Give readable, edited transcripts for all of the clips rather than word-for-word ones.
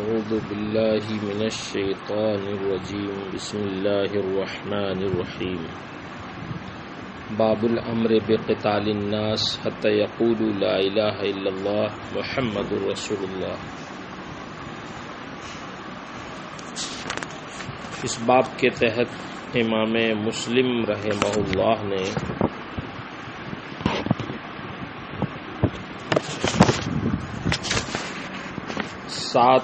أعوذ بالله من الشيطان الرجيم بسم الله الرحمن الرحيم باب الأمر بقتال الناس حتى يقولوا لا إله إلا الله محمد رسول الله۔ اس باب کے تحت امام مسلم رحمہ اللہ نے سات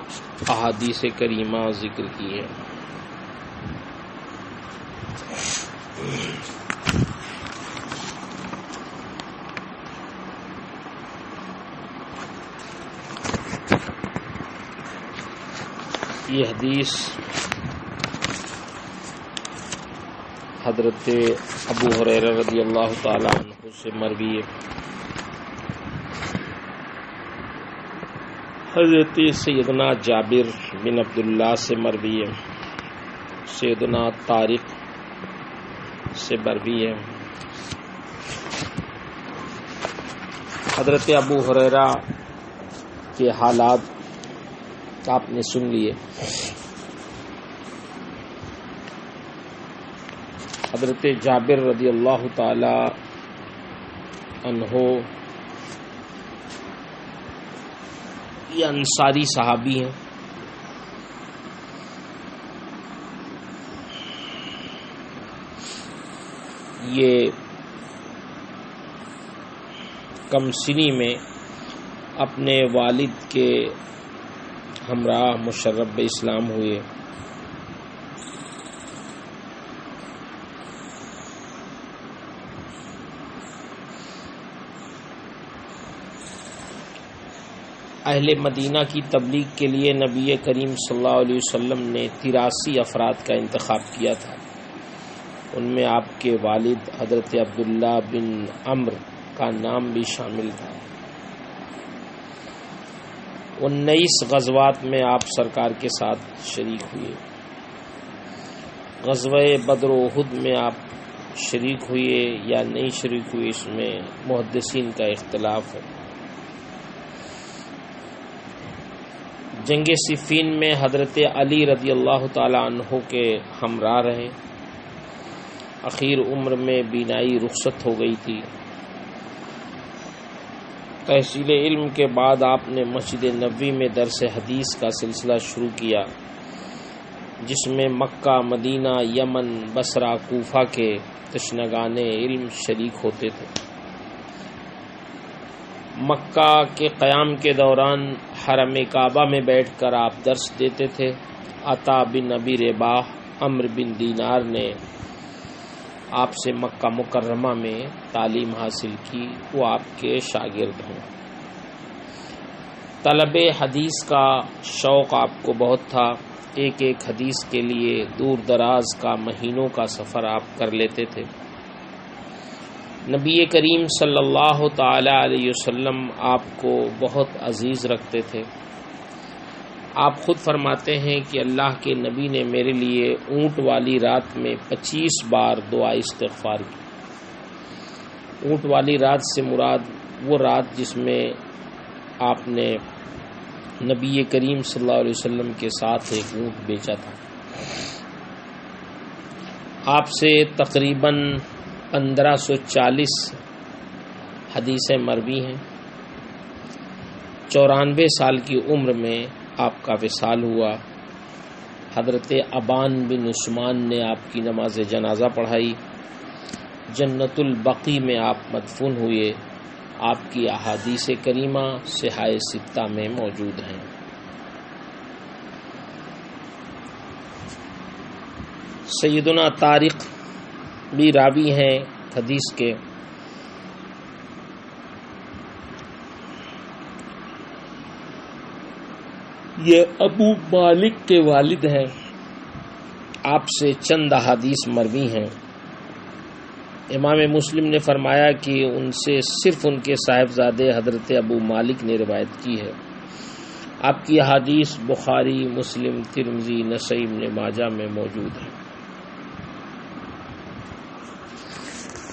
احادیث کریمہ ذکر کی ہے۔ یہ حدیث حضرت ابو ہریرہ رضی اللہ تعالی عنہ سے مروی ہے۔ حضرت سیدنا جابر بن عبداللہ سے مروی ہے، سیدنا طارق سے مروی ہے۔ حضرت ابو ہریرہ کے حالات آپ نے سن لیے۔ حضرت جابر رضی اللہ تعالی عنہ یہ انصاری صحابی ہیں۔ یہ کم سنی میں اپنے والد کے ہمراہ مشرف اسلام ہوئے۔ اہل مدینہ کی تبلیغ کے لیے نبی کریم صلی اللہ علیہ وسلم نے 83 افراد کا انتخاب کیا تھا۔ ان میں آپ کے والد حضرت عبداللہ بن عمرو کا نام بھی شامل تھا۔ 19 غزوات میں آپ سرکار کے ساتھ شریک ہوئے۔ غزوہ بدر و احد میں آپ شریک ہوئے یا نہیں شریک ہوئے، اس میں محدثین کا اختلاف ہے۔ جنگ صفین میں حضرت علی رضی اللہ تعالی عنہ کے ہمراہ رہے۔ اخیر عمر میں بینائی رخصت ہو گئی تھی۔ تحصیل علم کے بعد آپ نے مسجد نبوی میں درس حدیث کا سلسلہ شروع کیا، جس میں مکہ، مدینہ، یمن، بصرہ، کوفہ کے تشنگان علم شریک ہوتے تھے۔ مکہ کے قیام کے دوران حرم کعبہ میں بیٹھ کر آپ درس دیتے تھے۔ عطا بن ابی رباح، عمرو بن دینار نے آپ سے مکہ مکرمہ میں تعلیم حاصل کی، وہ آپ کے شاگرد ہیں۔ طلب حدیث کا شوق آپ کو بہت تھا۔ ایک ایک حدیث کے لیے دور دراز کا مہینوں کا سفر آپ کر لیتے تھے۔ نبی کریم صلی اللہ تعالی علیہ وسلم آپ کو بہت عزیز رکھتے تھے۔ آپ خود فرماتے ہیں کہ اللہ کے نبی نے میرے لیے اونٹ والی رات میں 25 بار دعا استغفار کی۔ اونٹ والی رات سے مراد وہ رات جس میں آپ نے نبی کریم صلی اللہ علیہ وسلم کے ساتھ ایک اونٹ بیچا تھا۔ آپ سے تقریباً 1540 حدیثیں مروی ہیں۔ 94 سال کی عمر میں آپ کا وصال ہوا۔ حضرت ابان بن عثمان نے آپ کی نماز جنازہ پڑھائی۔ جنت البقیع میں آپ مدفون ہوئے۔ آپ کی احادیث کریمہ صحاح ستہ میں موجود ہیں۔ سیدنا طارق بھی راوی ہیں حدیث کے۔ یہ ابو مالک کے والد ہیں۔ آپ سے چند احادیث مروی ہیں۔ امام مسلم نے فرمایا کہ ان سے صرف ان کے صاحبزادے حضرت ابو مالک نے روایت کی ہے۔ آپ کی احادیث بخاری، مسلم، ترمذی، نسائی، ابن ماجہ میں موجود ہیں۔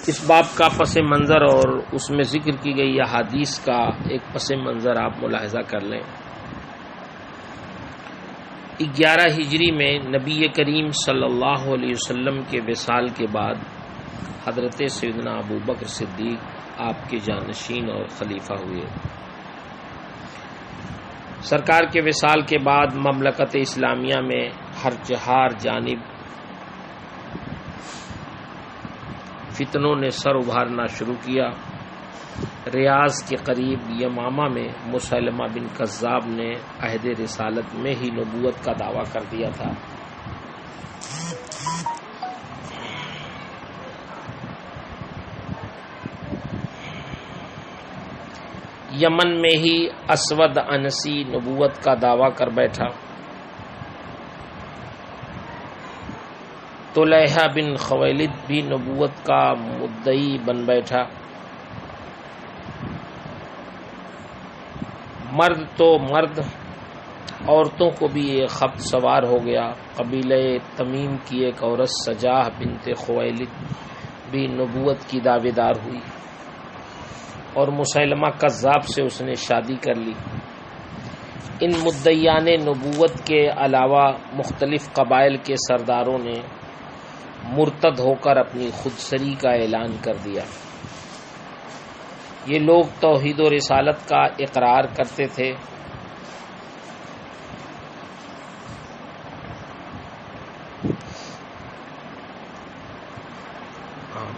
اس باب کا پس منظر اور اس میں ذکر کی گئی احادیث کا ایک پس منظر آپ ملاحظہ کر لیں۔ 11 ہجری میں نبی کریم صلی اللہ علیہ وسلم کے وصال کے بعد حضرت سیدنا ابو بکر صدیق آپ کے جانشین اور خلیفہ ہوئے۔ سرکار کے وصال کے بعد مملکت اسلامیہ میں ہر جانب فتنوں نے سر ابھارنا شروع کیا۔ ریاض کے قریب یمامہ میں مسیلمہ بن کذاب نے عہد رسالت میں ہی نبوت کا دعویٰ کر دیا تھا۔ یمن میں ہی اسود انسی نبوت کا دعویٰ کر بیٹھا۔ طلحہ بن خویلد بھی نبوت کا مدعی بن بیٹھا۔ مرد تو مرد، عورتوں کو بھی یہ خبر سوار ہو گیا۔ قبیلہ تمیم کی ایک عورت سجاہ بنت خویلد بھی نبوت کی دعوے دار ہوئی اور مسیلمہ کذاب سے اس نے شادی کر لی۔ ان مدعیان نبوت کے علاوہ مختلف قبائل کے سرداروں نے مرتد ہو کر اپنی خودسری کا اعلان کر دیا۔ یہ لوگ توحید و رسالت کا اقرار کرتے تھے،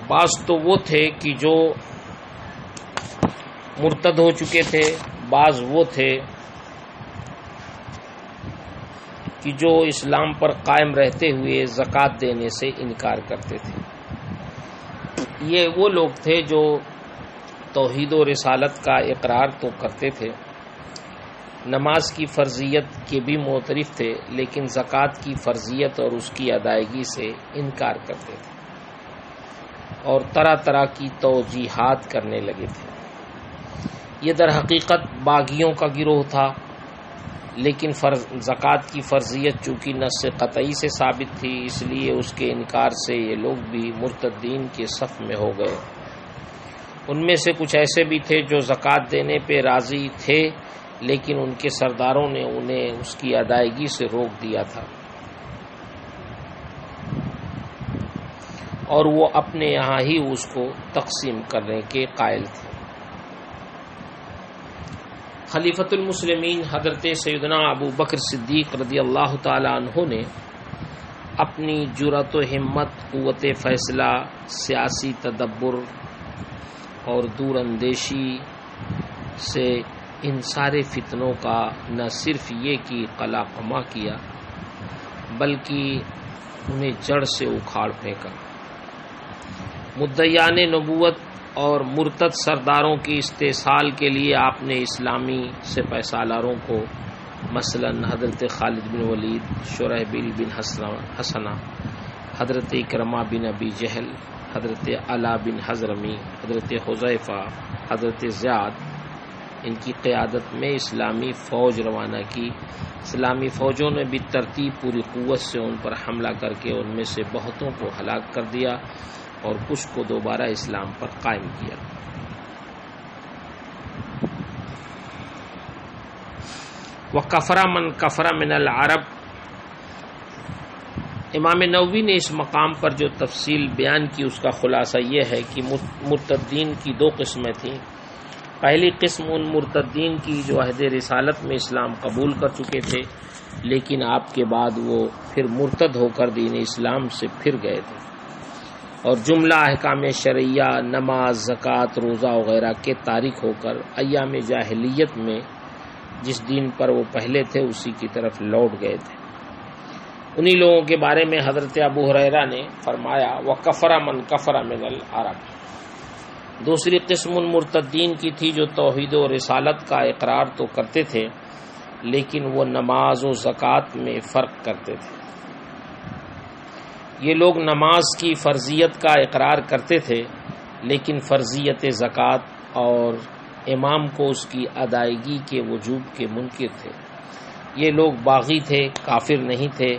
بعض تو وہ تھے کہ جو مرتد ہو چکے تھے، بعض وہ تھے کہ جو اسلام پر قائم رہتے ہوئے زکوٰۃ دینے سے انکار کرتے تھے۔ یہ وہ لوگ تھے جو توحید و رسالت کا اقرار تو کرتے تھے، نماز کی فرضیت کے بھی معترف تھے، لیکن زکوٰۃ کی فرضیت اور اس کی ادائیگی سے انکار کرتے تھے اور طرح طرح کی توجیحات کرنے لگے تھے۔ یہ در حقیقت باغیوں کا گروہ تھا، لیکن زکوٰۃ کی فرضیت چونکہ نص قطعی سے ثابت تھی، اس لیے اس کے انکار سے یہ لوگ بھی مرتدین کے صف میں ہو گئے۔ ان میں سے کچھ ایسے بھی تھے جو زکوٰۃ دینے پہ راضی تھے، لیکن ان کے سرداروں نے انہیں اس کی ادائیگی سے روک دیا تھا اور وہ اپنے یہاں ہی اس کو تقسیم کرنے کے قائل تھے۔ خلیفۃ المسلمین حضرت سیدنا ابو بکر صدیق رضی اللہ تعالی عنہ نے اپنی جرأت و ہمت، قوت فیصلہ، سیاسی تدبر اور دور اندیشی سے ان سارے فتنوں کا نہ صرف یہ کہ قلع قمع کیا، بلکہ انہیں جڑ سے اکھاڑ پھینکا۔ مدعیان نبوت اور مرتد سرداروں کی استحصال کے لیے آپ نے اسلامی سپہ سالاروں کو مثلا حضرت خالد بن ولید، شرحبیل بن حسنہ، حضرت اکرمہ بن ابی جہل، حضرت علا بن حضرمی، حضرت حذیفہ، حضرت زیاد، ان کی قیادت میں اسلامی فوج روانہ کی۔ اسلامی فوجوں نے بھی ترتیب پوری قوت سے ان پر حملہ کر کے ان میں سے بہتوں کو ہلاک کر دیا اور کچھ کو دوبارہ اسلام پر قائم کیا۔ وَكَفَرَ مَنْ كَفَرَ مِنَ الْعَرَبِ، امام نووی نے اس مقام پر جو تفصیل بیان کی اس کا خلاصہ یہ ہے کہ مرتدین کی دو قسمیں تھیں۔ پہلی قسم ان مرتدین کی جو عہد رسالت میں اسلام قبول کر چکے تھے، لیکن آپ کے بعد وہ پھر مرتد ہو کر دین اسلام سے پھر گئے تھے اور جملہ احکام شرعیہ، نماز، زکوٰۃ، روزہ وغیرہ کے تارک ہو کر ایام جاہلیت میں جس دین پر وہ پہلے تھے اسی کی طرف لوٹ گئے تھے۔ انہی لوگوں کے بارے میں حضرت ابو ہریرہ نے فرمایا وَكَفَرَ مَنْ كَفَرَ مِنَ الْعَرَبِ۔ دوسری قسم ان مرتدین کی تھی جو توحید و رسالت کا اقرار تو کرتے تھے، لیکن وہ نماز و زکوٰۃ میں فرق کرتے تھے۔ یہ لوگ نماز کی فرضیت کا اقرار کرتے تھے، لیکن فرضیت زکوٰۃ اور امام کو اس کی ادائیگی کے وجوب کے منکر تھے۔ یہ لوگ باغی تھے، کافر نہیں تھے،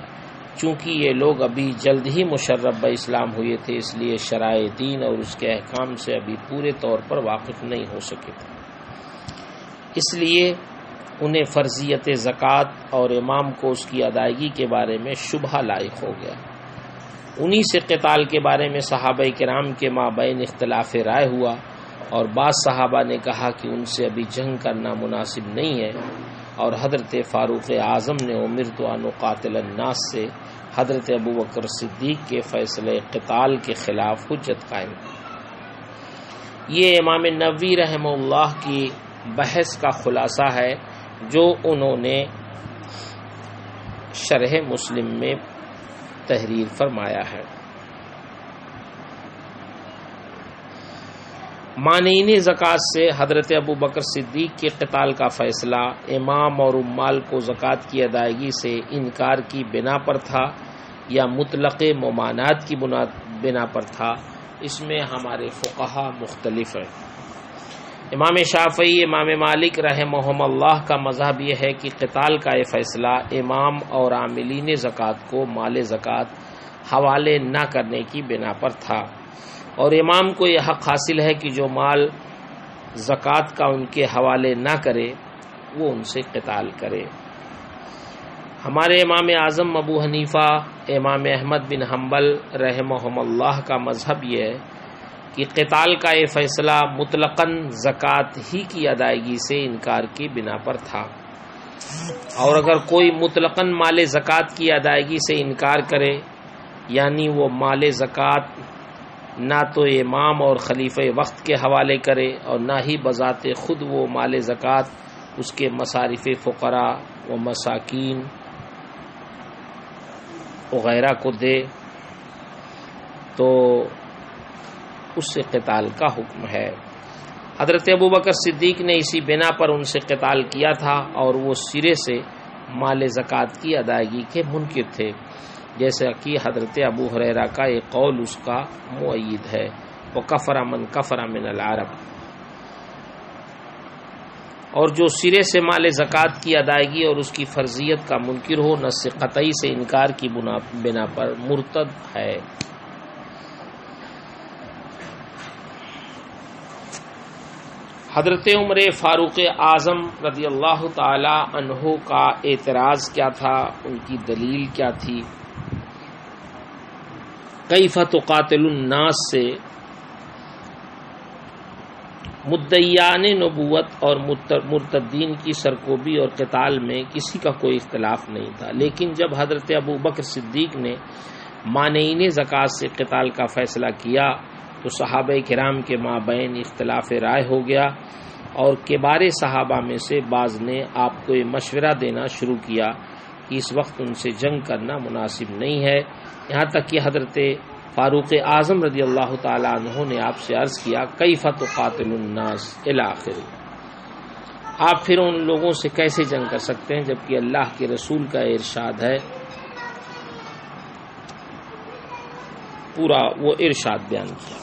چونکہ یہ لوگ ابھی جلد ہی مشرف اسلام ہوئے تھے، اس لیے شرائع دین اور اس کے احکام سے ابھی پورے طور پر واقف نہیں ہو سکے تھے۔ اس لیے انہیں فرضیت زکوٰۃ اور امام کو اس کی ادائیگی کے بارے میں شبہ لاحق ہو گیا۔ انہی سے قتال کے بارے میں صحابہ کرام کے مابین اختلاف رائے ہوا، اور بعض صحابہ نے کہا کہ ان سے ابھی جنگ کرنا مناسب نہیں ہے، اور حضرت فاروق اعظم نے امرت ان اقاتل الناس سے حضرت ابوبکر صدیق کے فیصلے قتال کے خلاف حجت قائم کی۔ یہ امام نووی رحمہ اللہ کی بحث کا خلاصہ ہے جو انہوں نے شرح مسلم میں تحریر فرمایا ہے۔ مانعین زکوٰۃ سے حضرت ابوبکر صدیق کے قتال کا فیصلہ امام اور عمال کو زکوٰۃ کی ادائیگی سے انکار کی بنا پر تھا یا مطلق ممانعت کی بنا پر تھا، اس میں ہمارے فقہا مختلف ہیں۔ امام شافعی، امام مالک رحمہم اللہ کا مذہب یہ ہے کہ قتال کا یہ فیصلہ امام اور عاملین زکوٰۃ کو مال زکوٰۃ حوالے نہ کرنے کی بنا پر تھا، اور امام کو یہ حق حاصل ہے کہ جو مال زکوٰۃ کا ان کے حوالے نہ کرے وہ ان سے قتال کرے۔ ہمارے امام اعظم ابو حنیفہ، امام احمد بن حنبل رحمہم اللہ کا مذہب یہ ہے کہ قتال کا یہ فیصلہ مطلقاً زکوٰۃ ہی کی ادائیگی سے انکار کی بنا پر تھا، اور اگر کوئی مطلقاً مال زکوٰۃ کی ادائیگی سے انکار کرے، یعنی وہ مال زکوٰۃ نہ تو امام اور خلیفہ وقت کے حوالے کرے اور نہ ہی بذات خود وہ مال زکوٰۃ اس کے مصارف فقراء و مساکین وغیرہ کو دے، تو اس سے قتال کا حکم ہے۔ حضرت ابوبکر صدیق نے اسی بنا پر ان سے قتال کیا تھا، اور وہ سرے سے مال زکوٰۃ کی ادائیگی کے منکر تھے، جیسا کہ حضرت ابو ہریرہ کا ایک قول اس کا مؤید ہے، وَكَفَرَ مَنْ كَفَرَ مِنَ الْعَرَبِ۔ اور جو سرے سے مال زکوٰۃ کی ادائیگی اور اس کی فرضیت کا منکر ہو، نص قطعی سے انکار کی بنا پر مرتد ہے۔ حضرت عمر فاروق اعظم رضی اللہ تعالی عنہ کا اعتراض کیا تھا، ان کی دلیل کیا تھی؟ کیف تقاتل الناس سے مدعیان نبوت اور مرتدین کی سرکوبی اور قتال میں کسی کا کوئی اختلاف نہیں تھا، لیکن جب حضرت ابوبکر صدیق نے مانعین زکوٰۃ سے قتال کا فیصلہ کیا تو صحابہ کرام کے مابین اختلاف رائے ہو گیا، اور کبار صحابہ میں سے بعض نے آپ کو یہ مشورہ دینا شروع کیا کہ اس وقت ان سے جنگ کرنا مناسب نہیں ہے، یہاں تک کہ حضرت فاروق اعظم رضی اللہ تعالی عنہ نے آپ سے عرض کیا کیف تقاتل الناس الی آخر، آپ پھر ان لوگوں سے کیسے جنگ کر سکتے ہیں جبکہ اللہ کے رسول کا ارشاد ہے، پورا وہ ارشاد بیان کیا۔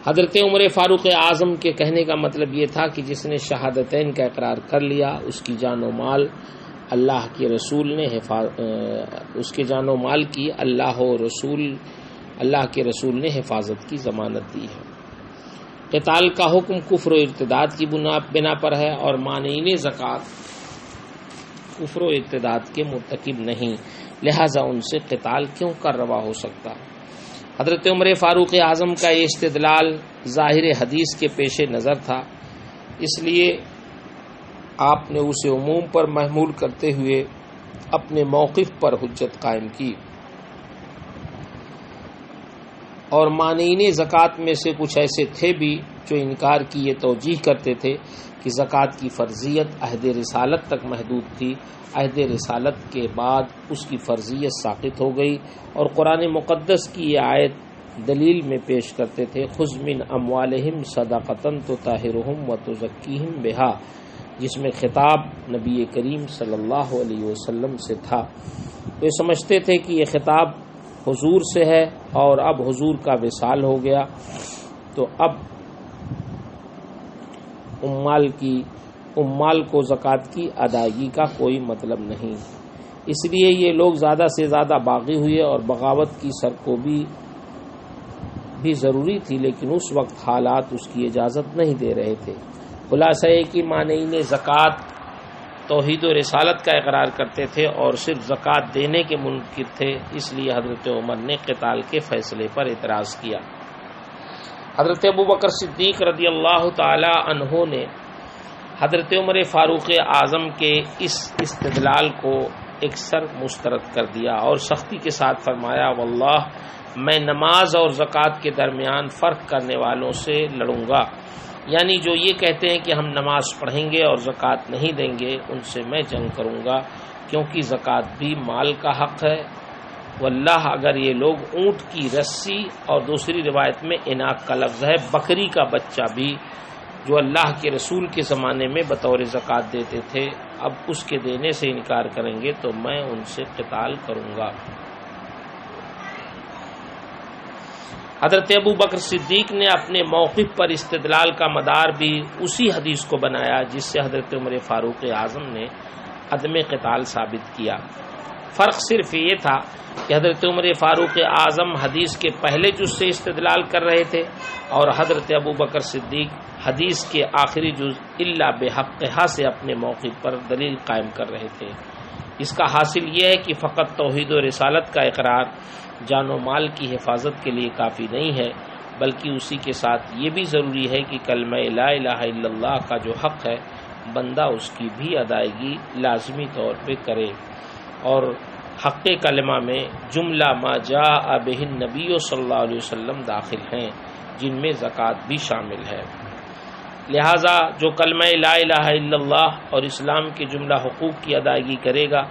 حضرت عمر فاروق اعظم کے کہنے کا مطلب یہ تھا کہ جس نے شہادتین کا اقرار کر لیا اس کی جان و مال اللہ کے رسول نے اس کے جان و مال کی اللہ کے رسول نے حفاظت کی ضمانت دی ہے۔ قتال کا حکم کفر و ارتداد کی بنا پر ہے، اور مانعین زکوٰۃ کفر و ارتداد کے مرتکب نہیں، لہذا ان سے قتال کیوں کر روا ہو سکتا؟ حضرت عمر فاروق اعظم کا یہ استدلال ظاہر حدیث کے پیش نظر تھا، اس لیے آپ نے اسے عموم پر محمول کرتے ہوئے اپنے موقف پر حجت قائم کی، اور مانعین زکوٰۃ میں سے کچھ ایسے تھے بھی جو انکار کی یہ توجیح کرتے تھے کہ زکوٰۃ کی فرضیت عہد رسالت تک محدود تھی، عہد رسالت کے بعد اس کی فرضیت ساقط ہو گئی، اور قرآن مقدس کی یہ آیت دلیل میں پیش کرتے تھے خذ من اموالہم صدقۃ تطہرہم وتزکیہم بہا، جس میں خطاب نبی کریم صلی اللہ علیہ وسلم سے تھا۔ وہ سمجھتے تھے کہ یہ خطاب حضور سے ہے، اور اب حضور کا وصال ہو گیا تو اب عمال کو زکوٰۃ کی ادائیگی کا کوئی مطلب نہیں، اس لیے یہ لوگ زیادہ سے زیادہ باغی ہوئے، اور بغاوت کی سرکوبی بھی ضروری تھی، لیکن اس وقت حالات اس کی اجازت نہیں دے رہے تھے۔ خلاصہ ہے کہ مانعین زکوٰۃ توحید و رسالت کا اقرار کرتے تھے اور صرف زکوٰۃ دینے کے منکر تھے، اس لیے حضرت عمر نے قتال کے فیصلے پر اعتراض کیا۔ حضرت ابوبکر صدیق رضی اللہ تعالی عنہ نے حضرت عمر فاروق اعظم کے اس استدلال کو اکثر مسترد کر دیا اور سختی کے ساتھ فرمایا، واللہ میں نماز اور زکوٰۃ کے درمیان فرق کرنے والوں سے لڑوں گا، یعنی جو یہ کہتے ہیں کہ ہم نماز پڑھیں گے اور زکوٰۃ نہیں دیں گے، ان سے میں جنگ کروں گا، کیونکہ زکوٰۃ بھی مال کا حق ہے۔ واللہ اگر یہ لوگ اونٹ کی رسی اور دوسری روایت میں اناق کا لفظ ہے بکری کا بچہ بھی جو اللہ کے رسول کے زمانے میں بطور زکوٰۃ دیتے تھے، اب اس کے دینے سے انکار کریں گے تو میں ان سے قتال کروں گا۔ حضرت ابو بکر صدیق نے اپنے موقف پر استدلال کا مدار بھی اسی حدیث کو بنایا جس سے حضرت عمر فاروق اعظم نے عدم قتال ثابت کیا۔ فرق صرف یہ تھا کہ حضرت عمر فاروق اعظم حدیث کے پہلے جز سے استدلال کر رہے تھے اور حضرت ابو بکر صدیق حدیث کے آخری جز الا بحقھا سے اپنے موقف پر دلیل قائم کر رہے تھے۔ اس کا حاصل یہ ہے کہ فقط توحید و رسالت کا اقرار جان و مال کی حفاظت کے لیے کافی نہیں ہے، بلکہ اسی کے ساتھ یہ بھی ضروری ہے کہ کلمہ لا الہ الا اللہ کا جو حق ہے بندہ اس کی بھی ادائیگی لازمی طور پہ کرے، اور حق کلمہ میں جملہ ما جاء بہ النبی صلی اللہ علیہ وسلم داخل ہیں، جن میں زکوٰۃ بھی شامل ہے۔ لہٰذا جو کلمہ لا الہ الا اللہ اور اسلام کے جملہ حقوق کی ادائیگی کرے گا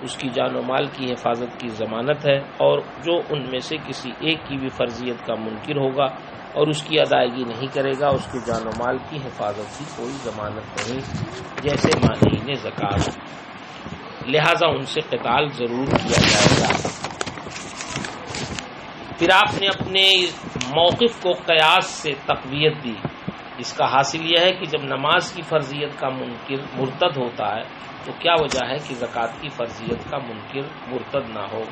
اس کی جان و مال کی حفاظت کی ضمانت ہے، اور جو ان میں سے کسی ایک کی بھی فرضیت کا منکر ہوگا اور اس کی ادائیگی نہیں کرے گا اس کی جان و مال کی حفاظت کی کوئی ضمانت نہیں، جیسے مانعین زکوٰۃ۔ لہٰذا ان سے قتال ضرور کیا جائے گا۔ پھر آپ نے اپنے موقف کو قیاس سے تقویت دی۔ اس کا حاصل یہ ہے کہ جب نماز کی فرضیت کا منکر مرتد ہوتا ہے تو کیا وجہ ہے کہ زکوٰۃ کی فرضیت کا منکر مرتد نہ ہو،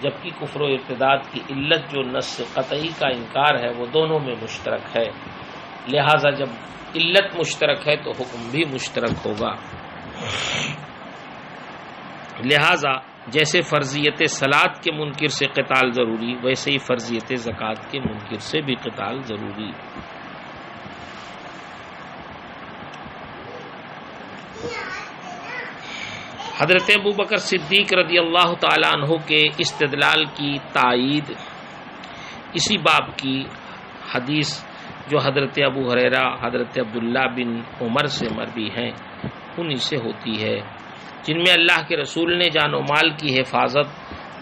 جبکہ کفر و ارتداد کی علت جو نص قطعی کا انکار ہے وہ دونوں میں مشترک ہے۔ لہٰذا جب علت مشترک ہے تو حکم بھی مشترک ہوگا۔ لہٰذا جیسے فرضیت صلاۃ کے منکر سے قتال ضروری، ویسے ہی فرضیت زکوٰۃ کے منکر سے بھی قتال ضروری۔ حضرت ابوبکر صدیق رضی اللہ تعالی عنہ کے استدلال کی تائید اسی باب کی حدیث جو حضرت ابو ہریرہ، حضرت عبداللہ بن عمر سے مروی ہیں انہی سے ہوتی ہے، جن میں اللہ کے رسول نے جان و مال کی حفاظت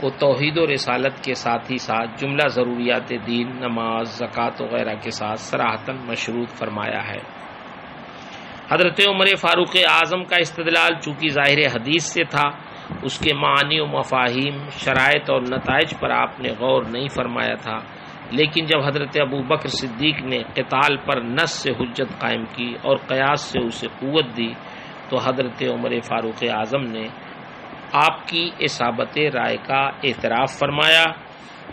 کو توحید و رسالت کے ساتھ ہی ساتھ جملہ ضروریات دین، نماز، زکوٰۃ وغیرہ کے ساتھ صراحتاً مشروط فرمایا ہے۔ حضرت عمر فاروق اعظم کا استدلال چونکہ ظاہر حدیث سے تھا، اس کے معنی و مفاہیم، شرائط اور نتائج پر آپ نے غور نہیں فرمایا تھا، لیکن جب حضرت ابو بکر صدیق نے قتال پر نص سے حجت قائم کی اور قیاس سے اسے قوت دی تو حضرت عمر فاروق اعظم نے آپ کی اصابت رائے کا اعتراف فرمایا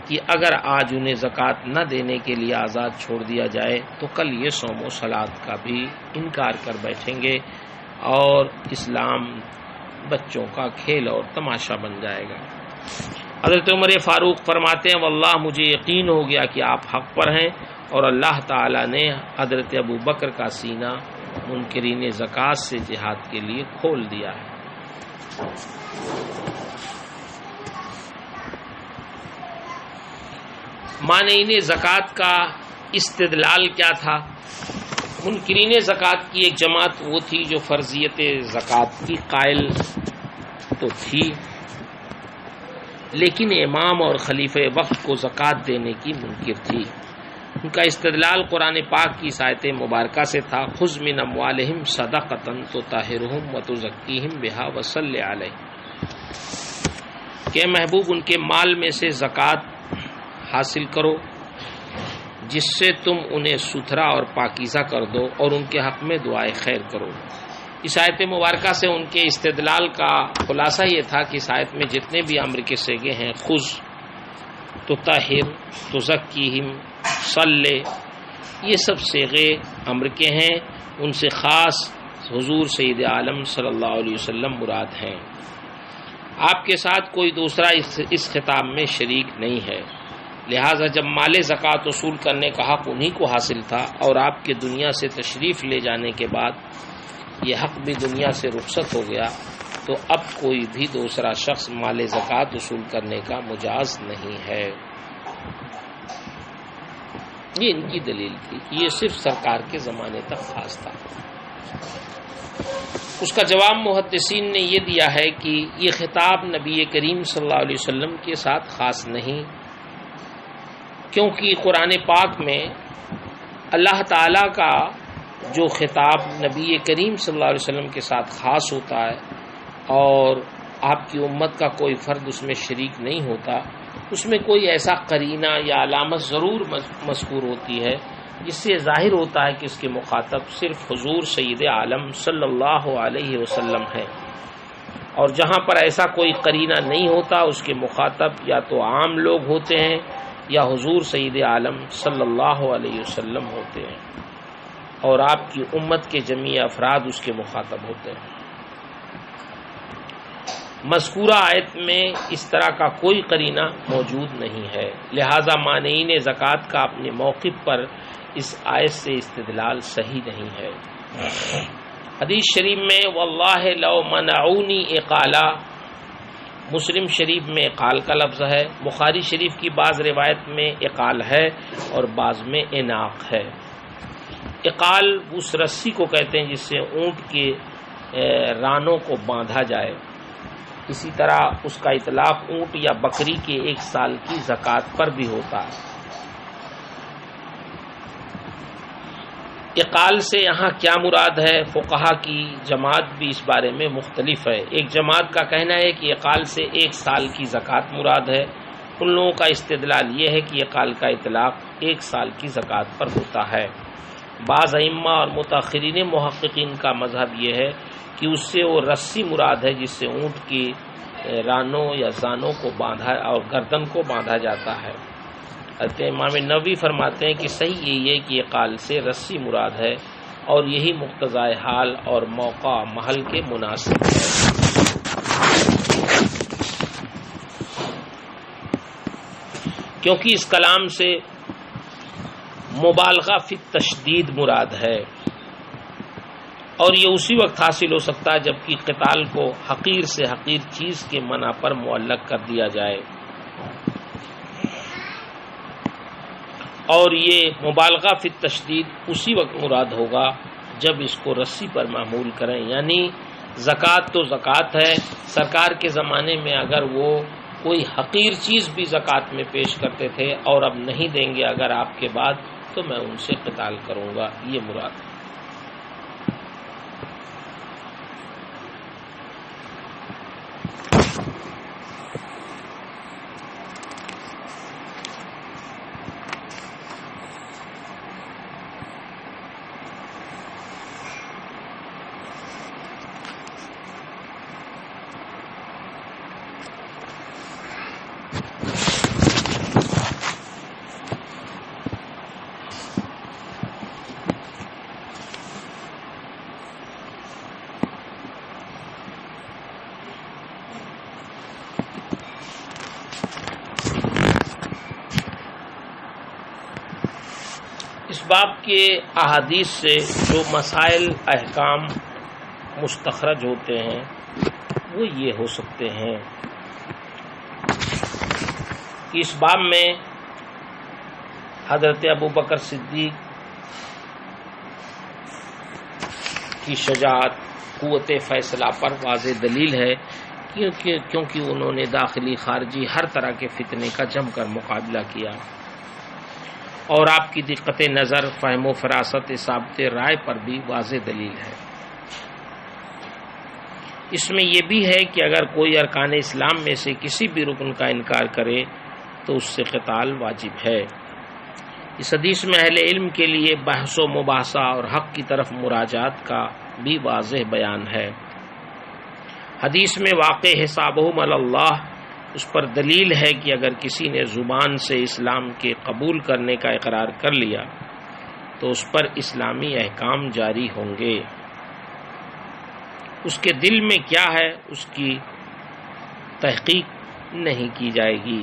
کہ اگر آج انہیں زکوٰۃ نہ دینے کے لیے آزاد چھوڑ دیا جائے تو کل یہ صوم و صلات کا بھی انکار کر بیٹھیں گے اور اسلام بچوں کا کھیل اور تماشا بن جائے گا۔ حضرت عمر فاروق فرماتے ہیں، واللہ مجھے یقین ہو گیا کہ آپ حق پر ہیں، اور اللہ تعالی نے حضرت ابو بکر کا سینہ منکرین زکوٰۃ سے جہاد کے لیے کھول دیا ہے۔ مانعین زکوٰۃ کا استدلال کیا تھا؟ منکرین زکوٰۃ کی ایک جماعت وہ تھی جو فرضیت زکوٰۃ کی قائل تو تھی، لیکن امام اور خلیفہ وقت کو زکوٰۃ دینے کی منکر تھی۔ ان کا استدلال قرآن پاک کی آیت مبارکہ سے تھا، خذ من اموالہم صدقۃ تطہرہم وتزکیہم بہا وصلی علیہم، کہ محبوب ان کے مال میں سے زکوٰۃ حاصل کرو جس سے تم انہیں ستھرا اور پاکیزہ کر دو اور ان کے حق میں دعائے خیر کرو۔ اس آیت مبارکہ سے ان کے استدلال کا خلاصہ یہ تھا کہ اس آیت میں جتنے بھی امر کے صیغے ہیں، خذ، تطہر، تزکیہم، صلی، یہ سب صیغے امر کے ہیں، ان سے خاص حضور سید عالم صلی اللہ علیہ وسلم مراد ہیں۔ آپ کے ساتھ کوئی دوسرا اس خطاب میں شریک نہیں ہے، لہٰذا جب مال زکوٰۃ وصول کرنے کا حق انہی کو حاصل تھا اور آپ کے دنیا سے تشریف لے جانے کے بعد یہ حق بھی دنیا سے رخصت ہو گیا، تو اب کوئی بھی دوسرا شخص مال زکوٰۃ وصول کرنے کا مجاز نہیں ہے۔ یہ ان کی دلیل تھی، یہ صرف سرکار کے زمانے تک خاص تھا۔ اس کا جواب محدثین نے یہ دیا ہے کہ یہ خطاب نبی کریم صلی اللہ علیہ وسلم کے ساتھ خاص نہیں، کیونکہ قرآن پاک میں اللہ تعالیٰ کا جو خطاب نبی کریم صلی اللہ علیہ وسلم کے ساتھ خاص ہوتا ہے اور آپ کی امت کا کوئی فرد اس میں شریک نہیں ہوتا، اس میں کوئی ایسا قرینہ یا علامت ضرور مذکور ہوتی ہے جس سے ظاہر ہوتا ہے کہ اس کے مخاطب صرف حضور سید عالم صلی اللہ علیہ وسلم ہے، اور جہاں پر ایسا کوئی قرینہ نہیں ہوتا اس کے مخاطب یا تو عام لوگ ہوتے ہیں یا حضور سید عالم صلی اللہ علیہ وسلم ہوتے ہیں، اور آپ کی امت کے جمیع افراد اس کے مخاطب ہوتے ہیں۔ مذکورہ آیت میں اس طرح کا کوئی قرینہ موجود نہیں ہے، لہذا مانعین زکوٰۃ کا اپنے موقف پر اس آیت سے استدلال صحیح نہیں ہے۔ حدیث شریف میں واللہ لو منعونی اقالا، مسلم شریف میں اقال کا لفظ ہے، بخاری شریف کی بعض روایت میں اقال ہے اور بعض میں اناق ہے۔ اقال اس رسی کو کہتے ہیں جس سے اونٹ کے رانوں کو باندھا جائے، اسی طرح اس کا اطلاق اونٹ یا بکری کے 1 سال کی زکوٰۃ پر بھی ہوتا ہے۔ اقال سے یہاں کیا مراد ہے؟ فقہا کی جماعت بھی اس بارے میں مختلف ہے۔ ایک جماعت کا کہنا ہے کہ اقال سے 1 سال کی زکوٰۃ مراد ہے، ان لوگوں کا استدلال یہ ہے کہ اقال کا اطلاق 1 سال کی زکوٰۃ پر ہوتا ہے۔ بعض ائمہ اور متأخرین محققین کا مذہب یہ ہے کہ اس سے وہ رسی مراد ہے جس سے اونٹ کی رانوں یا زانوں کو باندھا اور گردن کو باندھا جاتا ہے۔ حضرت امام نووی فرماتے ہیں کہ صحیح یہی ہے کہ یہ قال سے رسی مراد ہے اور یہی مقتضائے حال اور موقع محل کے مناسب ہے۔ کیونکہ اس کلام سے مبالغہ فی التشدید مراد ہے، اور یہ اسی وقت حاصل ہو سکتا ہے جبکہ قتال کو حقیر سے حقیر چیز کے منع پر معلق کر دیا جائے، اور یہ مبالغہ فی التشدید اسی وقت مراد ہوگا جب اس کو رسی پر معمول کریں، یعنی زکوٰۃ تو زکوٰۃ ہے، سرکار کے زمانے میں اگر وہ کوئی حقیر چیز بھی زکوٰۃ میں پیش کرتے تھے اور اب نہیں دیں گے اگر آپ کے بعد، تو میں ان سے قتال کروں گا، یہ مراد ہے۔ اس باب کے احادیث سے جو مسائل احکام مستخرج ہوتے ہیں وہ یہ ہو سکتے ہیں کہ اس باب میں حضرت ابوبکر صدیق کی شجاعت، قوت فیصلہ پر واضح دلیل ہے، کیونکہ انہوں نے داخلی خارجی ہر طرح کے فتنے کا جم کر مقابلہ کیا، اور آپ کی دقت نظر، فہم و فراست، ثابت رائے پر بھی واضح دلیل ہے۔ اس میں یہ بھی ہے کہ اگر کوئی ارکان اسلام میں سے کسی بھی رکن کا انکار کرے تو اس سے قتال واجب ہے۔ اس حدیث میں اہل علم کے لیے بحث و مباحثہ اور حق کی طرف مراجعت کا بھی واضح بیان ہے۔ حدیث میں واقع حسابہم علی اللہ، اس پر دلیل ہے کہ اگر کسی نے زبان سے اسلام کے قبول کرنے کا اقرار کر لیا تو اس پر اسلامی احکام جاری ہوں گے۔ اس کے دل میں کیا ہے اس کی تحقیق نہیں کی جائے گی۔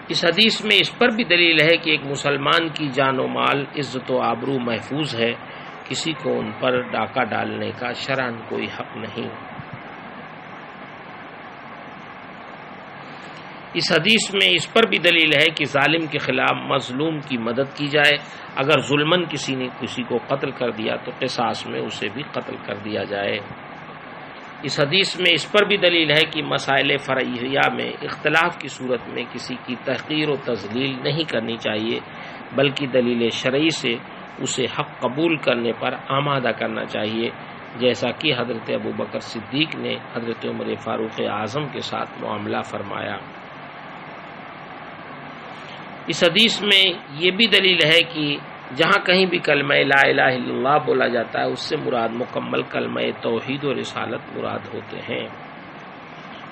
اس حدیث میں اس پر بھی دلیل ہے کہ ایک مسلمان کی جان و مال، عزت و آبرو محفوظ ہے، کسی کو ان پر ڈاکہ ڈالنے کا شرعاً کوئی حق نہیں۔ اس حدیث میں اس پر بھی دلیل ہے کہ ظالم کے خلاف مظلوم کی مدد کی جائے، اگر ظلماً کسی نے کسی کو قتل کر دیا تو قصاص میں اسے بھی قتل کر دیا جائے۔ اس حدیث میں اس پر بھی دلیل ہے کہ مسائل فرعیہ میں اختلاف کی صورت میں کسی کی تحقیر و تذلیل نہیں کرنی چاہیے، بلکہ دلیل شرعی سے اسے حق قبول کرنے پر آمادہ کرنا چاہیے، جیسا کہ حضرت ابوبکر صدیق نے حضرت عمر فاروق اعظم کے ساتھ معاملہ فرمایا۔ اس حدیث میں یہ بھی دلیل ہے کہ جہاں کہیں بھی کلمہ لا الہ الا اللہ بولا جاتا ہے اس سے مراد مکمل کلمہ توحید و رسالت مراد ہوتے ہیں،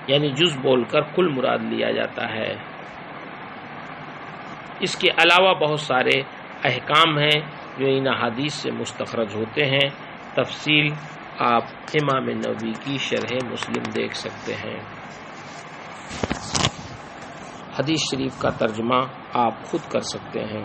یعنی جز بول کر کل مراد لیا جاتا ہے۔ اس کے علاوہ بہت سارے احکام ہیں جو ان احادیث سے مستخرج ہوتے ہیں، تفصیل آپ امام نووی کی شرح مسلم دیکھ سکتے ہیں۔ حدیث شریف کا ترجمہ آپ خود کر سکتے ہیں۔